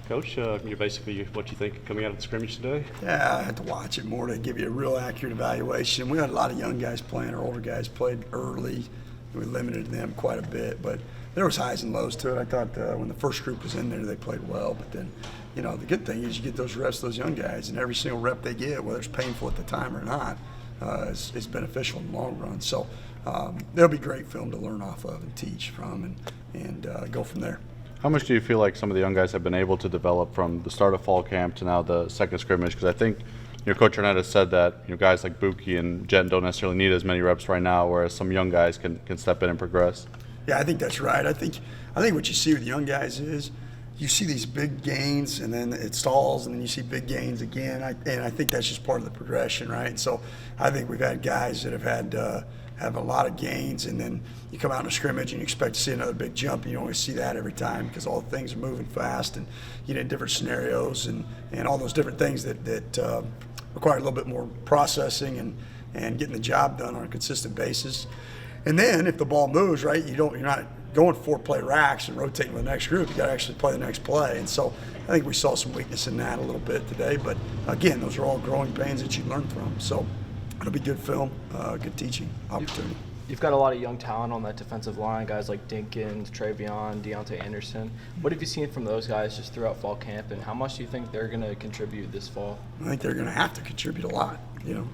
Coach, you're basically what you think coming out of the scrimmage today? Yeah, I had to watch it more to give you a real accurate evaluation. We had a lot of young guys playing. Our older guys played early. We limited them quite a bit, but there was highs and lows to it. I thought when the first group was in there, they played well. But then, the good thing is you get those reps, those young guys, and every single rep they get, whether it's painful at the time or not, is beneficial in the long run. So there'll be great film to learn off of and teach from and go from there. How much do you feel like some of the young guys have been able to develop from the start of fall camp to now the second scrimmage? Because I think Coach Arnett has said that guys like Buki and Jet don't necessarily need as many reps right now, whereas some young guys can step in and progress. Yeah, I think that's right. I think what you see with young guys is you see these big gains and then it stalls and then you see big gains again. And I think that's just part of the progression, right? And so I think we've had guys that have a lot of gains, and then you come out in a scrimmage and you expect to see another big jump, and you always see that every time because all the things are moving fast and you get different scenarios and all those different things that require a little bit more processing and getting the job done on a consistent basis. And then if the ball moves, right, you're not going 4-play racks and rotating with the next group. You got to actually play the next play. And so I think we saw some weakness in that a little bit today. But again, those are all growing pains that you learn from. So it'll be good film, good teaching opportunity. You've got a lot of young talent on that defensive line, guys like Dinkins, Travion, Deontay Anderson. What have you seen from those guys just throughout fall camp, and how much do you think they're going to contribute this fall? I think they're going to have to contribute a lot,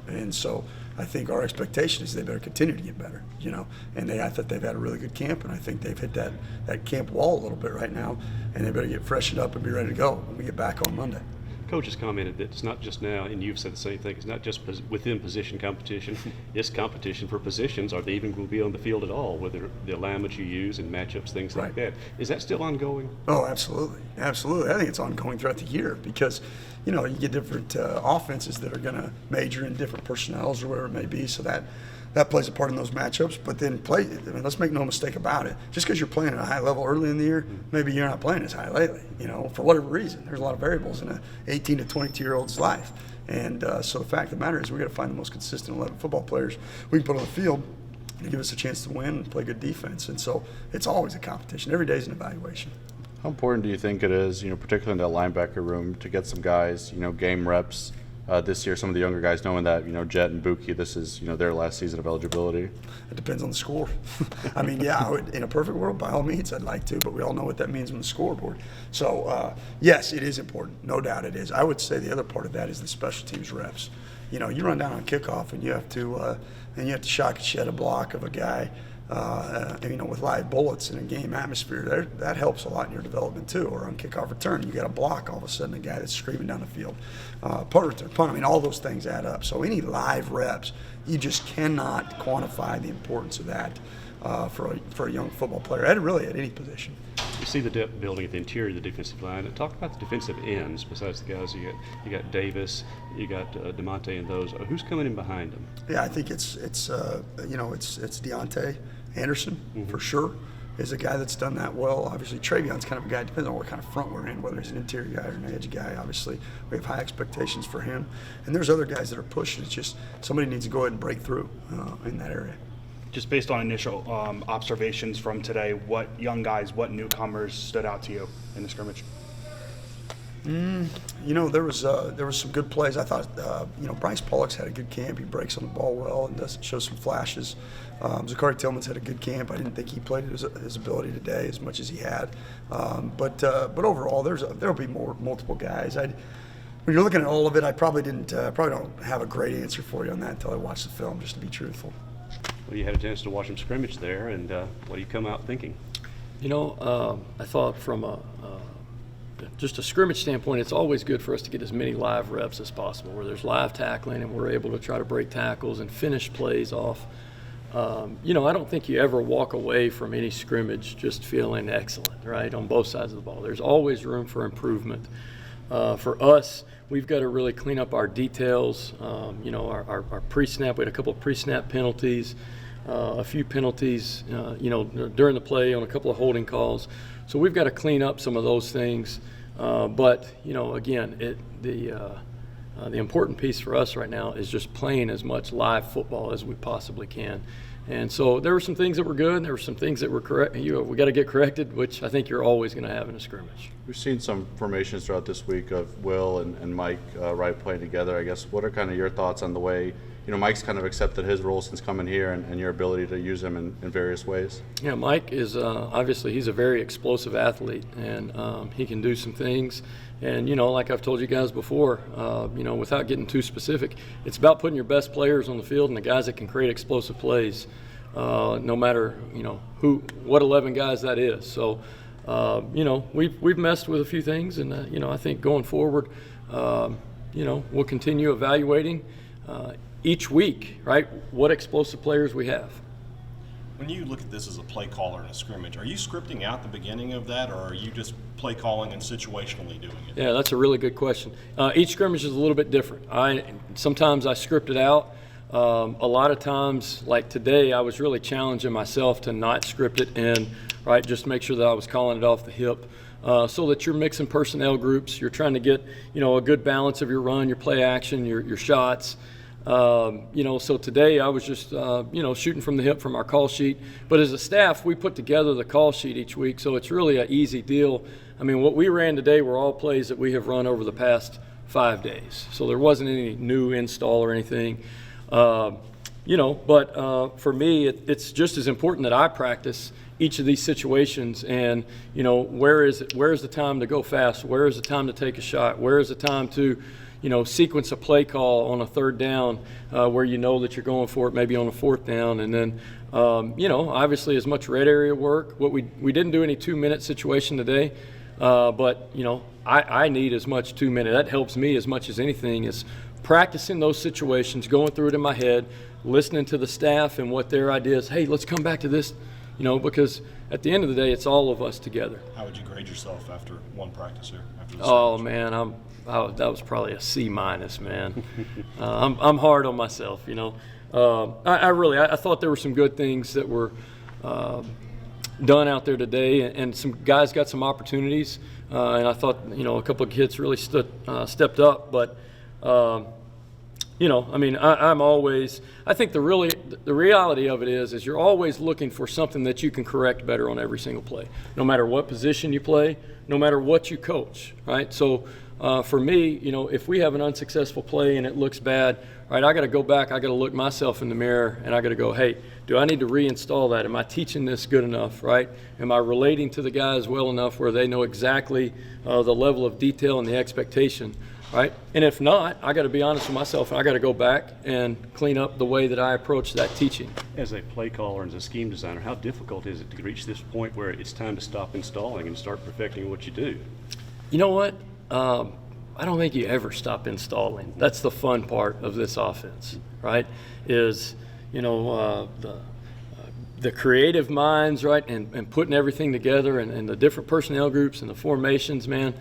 and so I think our expectation is they better continue to get better, and I thought they've had a really good camp, and I think they've hit that camp wall a little bit right now, and they better get freshened up and be ready to go when we get back on Monday. Coach has commented that it's not just now, and you've said the same thing, it's not just within position competition, it's competition for positions. Are they even going to be on the field at all, whether the alignments you use and matchups, things like that. Is that still ongoing? Oh, absolutely. Absolutely. I think it's ongoing throughout the year because, you get different offenses that are going to major in different personnels or whatever it may be, so that plays a part in those matchups. But then let's make no mistake about it. Just because you're playing at a high level early in the year, maybe you're not playing as high lately, for whatever reason. There's a lot of variables in an 18 to 22-year-old's life. And so the fact of the matter is we've got to find the most consistent 11 football players we can put on the field to give us a chance to win and play good defense. And so it's always a competition. Every day is an evaluation. How important do you think it is, particularly in that linebacker room, to get some guys, game reps this year, some of the younger guys, knowing that, Jet and Buki, this is, their last season of eligibility? It depends on the score. I mean, yeah, in a perfect world, by all means, I'd like to, but we all know what that means on the scoreboard. So, yes, it is important. No doubt it is. I would say the other part of that is the special teams reps. You run down on kickoff and you have to shock and shed a block of a guy, with live bullets in a game atmosphere. That helps a lot in your development too. Or on kickoff return, you got a block all of a sudden, a guy that's screaming down the field. Punt return, punt. All those things add up. So any live reps, you just cannot quantify the importance of that for a young football player, really at any position. You see the depth building at the interior of the defensive line. And talk about the defensive ends. Besides the guys you got Davis, you got DeMonte, and those. Who's coming in behind them? Yeah, I think it's Deontay Anderson for sure. Is a guy that's done that well. Obviously, Travion's kind of a guy, depends on what kind of front we're in, whether he's an interior guy or an edge guy. Obviously, we have high expectations for him. And there's other guys that are pushing. It's just somebody needs to go ahead and break through in that area. Just based on initial observations from today, what young guys, what newcomers stood out to you in the scrimmage? There was some good plays. I thought, Bryce Pollock's had a good camp. He breaks on the ball well and does show some flashes. Zachary Tillman's had a good camp. I didn't think he played his ability today as much as he had. But overall, there'll be multiple guys. When you're looking at all of it, I probably don't have a great answer for you on that until I watch the film, just to be truthful. Well, you had a chance to watch him scrimmage there, and what do you come out thinking? I thought from just a scrimmage standpoint, it's always good for us to get as many live reps as possible, where there's live tackling and we're able to try to break tackles and finish plays off. I don't think you ever walk away from any scrimmage just feeling excellent, right, on both sides of the ball. There's always room for improvement. For us, we've got to really clean up our details. Our pre-snap, we had a couple of pre-snap penalties, a few penalties, during the play on a couple of holding calls. So we've got to clean up some of those things. But again, the important piece for us right now is just playing as much live football as we possibly can. And so there were some things that were good, and there were some things that were correct. We got to get corrected, which I think you're always going to have in a scrimmage. We've seen some formations throughout this week of Will and Mike Wright playing together. I guess what are kind of your thoughts on the way, Mike's kind of accepted his role since coming here and your ability to use him in various ways? Yeah, Mike is obviously he's a very explosive athlete, and he can do some things. And, like I've told you guys before, without getting too specific, it's about putting your best players on the field and the guys that can create explosive plays, no matter, what 11 guys that is. So, we've messed with a few things, and, I think going forward, we'll continue evaluating each week, right, what explosive players we have. When you look at this as a play caller in a scrimmage, are you scripting out the beginning of that, or are you just play calling and situationally doing it? Yeah, that's a really good question. Each scrimmage is a little bit different. Sometimes I script it out. A lot of times, like today, I was really challenging myself to not script it and just make sure that I was calling it off the hip. So that you're mixing personnel groups, you're trying to get a good balance of your run, your play action, your shots. So today I was just, shooting from the hip from our call sheet. But as a staff, we put together the call sheet each week, so it's really an easy deal. I mean, what we ran today were all plays that we have run over the past 5 days. So there wasn't any new install or anything. But for me, it's just as important that I practice each of these situations and, where is the time to go fast? Where is the time to take a shot? Where is the time to sequence a play call on a third down where that you're going for it maybe on a fourth down. And then, obviously as much red area work. We didn't do any 2-minute situation today, but, I need as much 2-minute. That helps me as much as anything is practicing those situations, going through it in my head, listening to the staff and what their ideas. Hey, let's come back to this, because at the end of the day, it's all of us together. How would you grade yourself after one practice here? After the Oh, scrimmage? man, that was probably a C-, man. I'm hard on myself, I thought there were some good things that were done out there today, and some guys got some opportunities, and I thought, a couple of kids really stepped up, but, I think the reality of it is you're always looking for something that you can correct better on every single play, no matter what position you play, no matter what you coach, right? So, for me, if we have an unsuccessful play and it looks bad, right, I got to go back, I got to look myself in the mirror, and I got to go, hey, do I need to reinstall that? Am I teaching this good enough, right? Am I relating to the guys well enough where they know exactly the level of detail and the expectation, right? And if not, I got to be honest with myself, and I got to go back and clean up the way that I approach that teaching. As a play caller and as a scheme designer, how difficult is it to reach this point where it's time to stop installing and start perfecting what you do? You know what? I don't think you ever stop installing. That's the fun part of this offense, right? Is, the creative minds, right, and putting everything together and the different personnel groups and the formations, man.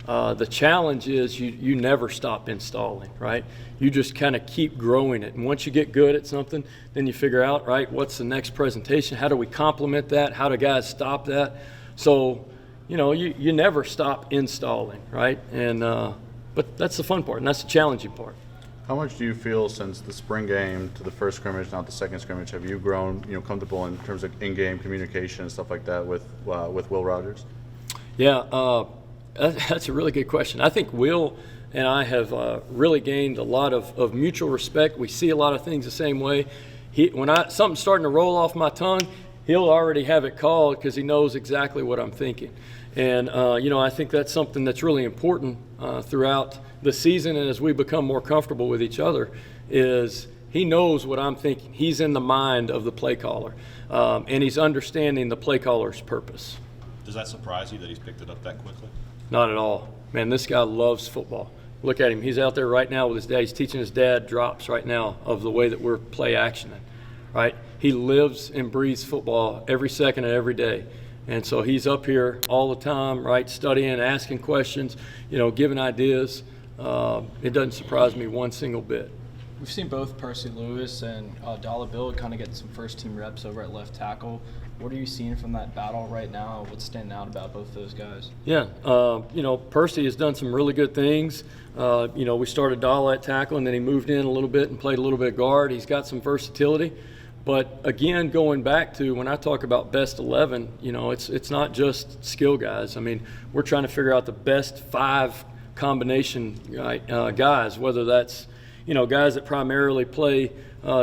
The challenge is you never stop installing, right? You just kind of keep growing it. And once you get good at something, then you figure out, right, what's the next presentation? How do we complement that? How do guys stop that? So, you never stop installing, right? And but that's the fun part, and that's the challenging part. How much do you feel since the spring game to the first scrimmage, now the second scrimmage, have you grown, comfortable in terms of in-game communication and stuff like that with Will Rogers? Yeah, that's a really good question. I think Will and I have really gained a lot of mutual respect. We see a lot of things the same way. When something's starting to roll off my tongue, he'll already have it called because he knows exactly what I'm thinking. And, I think that's something that's really important throughout the season, and as we become more comfortable with each other, is he knows what I'm thinking. He's in the mind of the play caller, and he's understanding the play caller's purpose. Does that surprise you that he's picked it up that quickly? Not at all. Man, this guy loves football. Look at him. He's out there right now with his dad. He's teaching his dad drops right now of the way that we're play actioning, right? He lives and breathes football every second of every day. And so he's up here all the time, right, studying, asking questions, giving ideas. It doesn't surprise me one single bit. We've seen both Percy Lewis and Dollar Bill kind of get some first-team reps over at left tackle. What are you seeing from that battle right now? What's standing out about both those guys? Yeah, Percy has done some really good things. We started Dollar at tackle, and then he moved in a little bit and played a little bit of guard. He's got some versatility. But again, going back to when I talk about best 11, you know, it's not just skill guys. I mean, we're trying to figure out the best 5 combination guys, whether that's, you know, guys that primarily play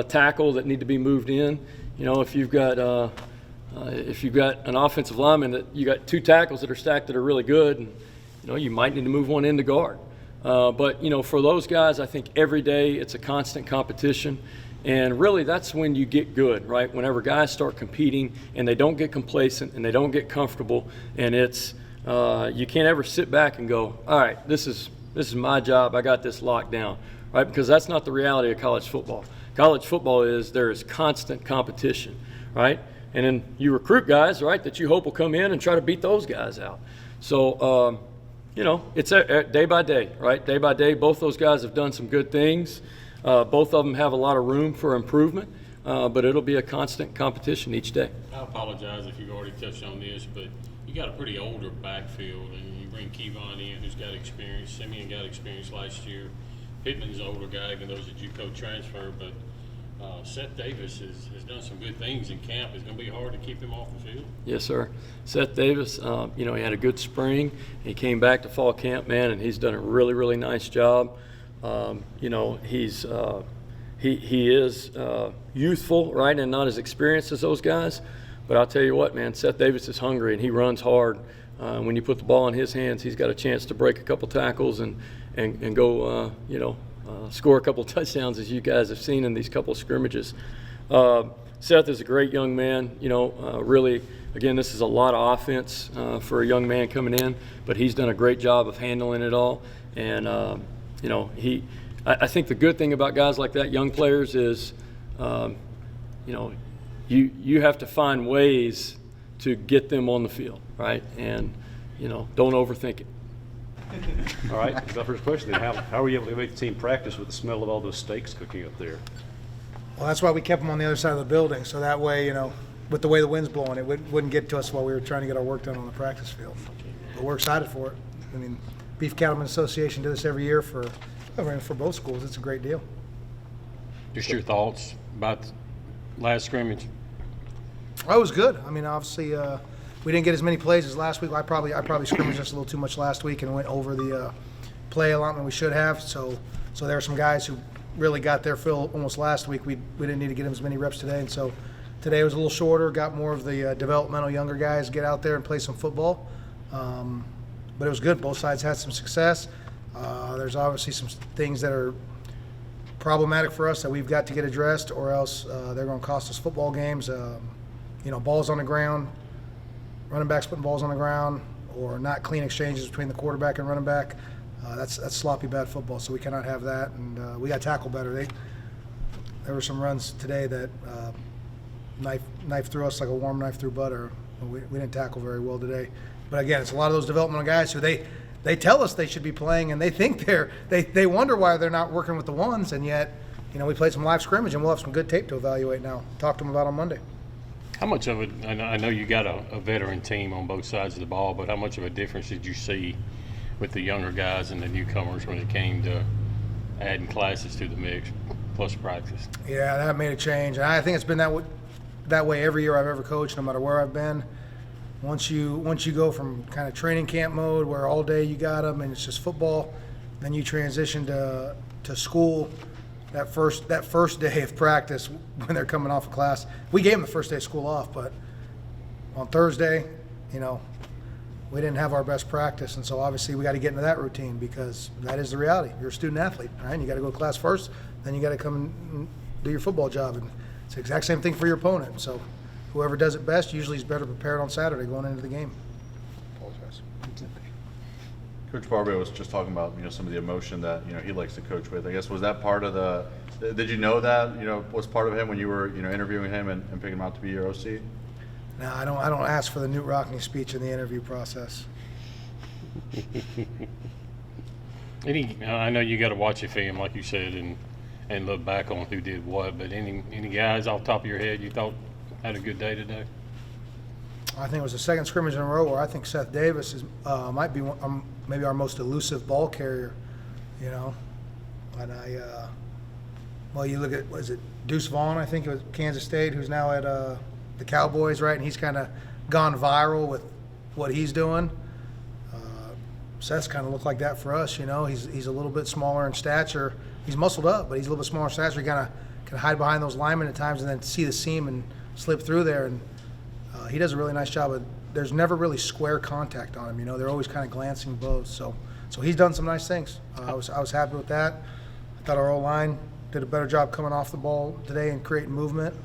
tackle that need to be moved in. You know, if you've got an offensive lineman that you got 2 tackles that are stacked that are really good, and, you know, you might need to move one into guard. But, you know, for those guys, I think every day it's a constant competition. And really that's when you get good, right? Whenever guys start competing and they don't get complacent and they don't get comfortable, and it's you can't ever sit back and go, all right, this is my job, I got this locked down, right? Because that's not the reality of college football. College football there is constant competition, right? And then you recruit guys, right, that you hope will come in and try to beat those guys out. So, you know, it's day by day, right? Day by day, both those guys have done some good things. Both of them have a lot of room for improvement, but it'll be a constant competition each day. I apologize if you've already touched on this, but you got a pretty older backfield, and you bring Kevon in, who's got experience. Simeon got experience last year. Pittman's an older guy, even though he's a JUCO transfer, but Seth Davis has done some good things in camp. It's going to be hard to keep him off the field. Yes, sir. Seth Davis, you know, he had a good spring. He came back to fall camp, man, and he's done a really, really nice job. You know, he is youthful, right, and not as experienced as those guys. But I'll tell you what, man, Seth Davis is hungry and he runs hard. When you put the ball in his hands, he's got a chance to break a couple tackles and go, you know, score a couple touchdowns, as you guys have seen in these couple scrimmages. Seth is a great young man. You know, really, again, this is a lot of offense for a young man coming in, but he's done a great job of handling it all. And you know, I think the good thing about guys like that, young players, is, you know, you have to find ways to get them on the field, right? And, you know, don't overthink it. All right, my first question then, how were you able to make the team practice with the smell of all those steaks cooking up there? Well, that's why we kept them on the other side of the building, so that way, you know, with the way the wind's blowing, it wouldn't get to us while we were trying to get our work done on the practice field. But we're excited for it. I mean, Beef Cattlemen Association does this every year for both schools. It's a great deal. Just your thoughts about the last scrimmage? Oh, it was good. I mean, obviously, we didn't get as many plays as last week. I probably scrimmaged just a little too much last week and went over the play allotment we should have. So there were some guys who really got their fill almost last week. We didn't need to get them as many reps today, and so today was a little shorter. Got more of the developmental younger guys get out there and play some football. But it was good. Both sides had some success. There's obviously some things that are problematic for us that we've got to get addressed, or else they're going to cost us football games. You know, balls on the ground, running backs putting balls on the ground, or not clean exchanges between the quarterback and running back. That's sloppy, bad football, so we cannot have that. And we got to tackle better. There were some runs today that knife through us like a warm knife through butter. We didn't tackle very well today. But again, it's a lot of those developmental guys who they tell us they should be playing, and they think they wonder why they're not working with the ones, and yet, you know, we played some live scrimmage, and we'll have some good tape to evaluate now. Talk to them about on Monday. How much of it, I know you got a veteran team on both sides of the ball, but how much of a difference did you see with the younger guys and the newcomers when it came to adding classes to the mix plus practice? Yeah, that made a change. And I think it's been that way every year I've ever coached, no matter where I've been. Once you go from kind of training camp mode where all day you got them and it's just football, then you transition to school. That first day of practice when they're coming off of class, we gave them the first day of school off, but on Thursday, you know, we didn't have our best practice, and so obviously we got to get into that routine because that is the reality. You're a student athlete, right? You got to go to class first, then you got to come and do your football job, and it's the exact same thing for your opponent. So whoever does it best usually is better prepared on Saturday going into the game. Apologize. Coach Barber was just talking about, you know, some of the emotion that, you know, he likes to coach with. I guess, was that part of did you know that, you know, was part of him when you were, you know, interviewing him and picking him out to be your OC? No, I don't ask for the Newt Rockney speech in the interview process. I know you got to watch your film, like you said, and look back on who did what, but any guys off the top of your head you thought had a good day today? I think it was the second scrimmage in a row where I think Seth Davis might be maybe our most elusive ball carrier, you know. And Well, you look at, was it Deuce Vaughn, I think it was Kansas State, who's now at the Cowboys, right? And he's kind of gone viral with what he's doing. Seth's kind of looked like that for us, you know. He's a little bit smaller in stature. He's muscled up, but he's a little bit smaller in stature. He kind of can hide behind those linemen at times and then see the seam and slip through there. And he does a really nice job of, there's never really square contact on him, you know. They're always kind of glancing blows. So he's done some nice things. I was happy with that. I thought our O-line did a better job coming off the ball today and creating movement.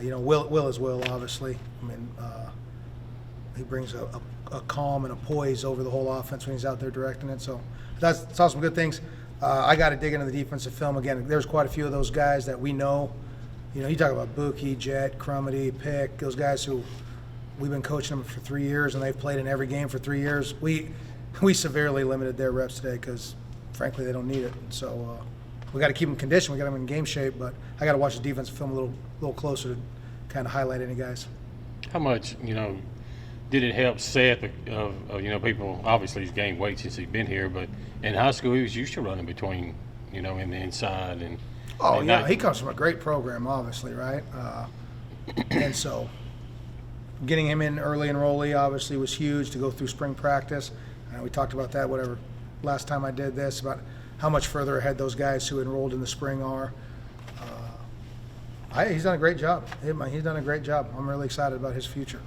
You know, Will is Will, obviously. I mean, he brings a calm and a poise over the whole offense when he's out there directing it. So saw some good things. I got to dig into the defensive film again. There's quite a few of those guys that we know. You know, you talk about Buki, Jet, Crumity, Pick, those guys who we've been coaching them for 3 years and they've played in every game for 3 years. We severely limited their reps today because, frankly, they don't need it. So we got to keep them conditioned. We got them in game shape, but I got to watch the defensive film a little closer to kind of highlight any guys. How much, did it help Seth people, obviously he's gained weight since he's been here, but in high school he was used to running between, in the inside and he comes from a great program, obviously, right? And so getting him in early enrollee obviously was huge to go through spring practice. We talked about that, last time I did this, about how much further ahead those guys who enrolled in the spring are. He's done a great job. He's done a great job. I'm really excited about his future.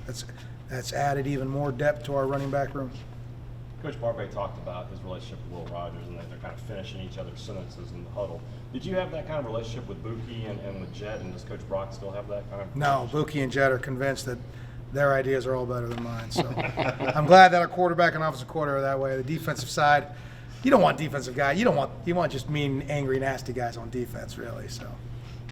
That's added even more depth to our running back room. Coach Barbay talked about his relationship with Will Rogers and that they're kind of finishing each other's sentences in the huddle. Did you have that kind of relationship with Buki and with Jet, and does Coach Brock still have that kind of relationship? No, Buki and Jet are convinced that their ideas are all better than mine. So I'm glad that our quarterback and offensive coordinator are that way. The defensive side, you don't want defensive guys. You want just mean, angry, nasty guys on defense, really. So.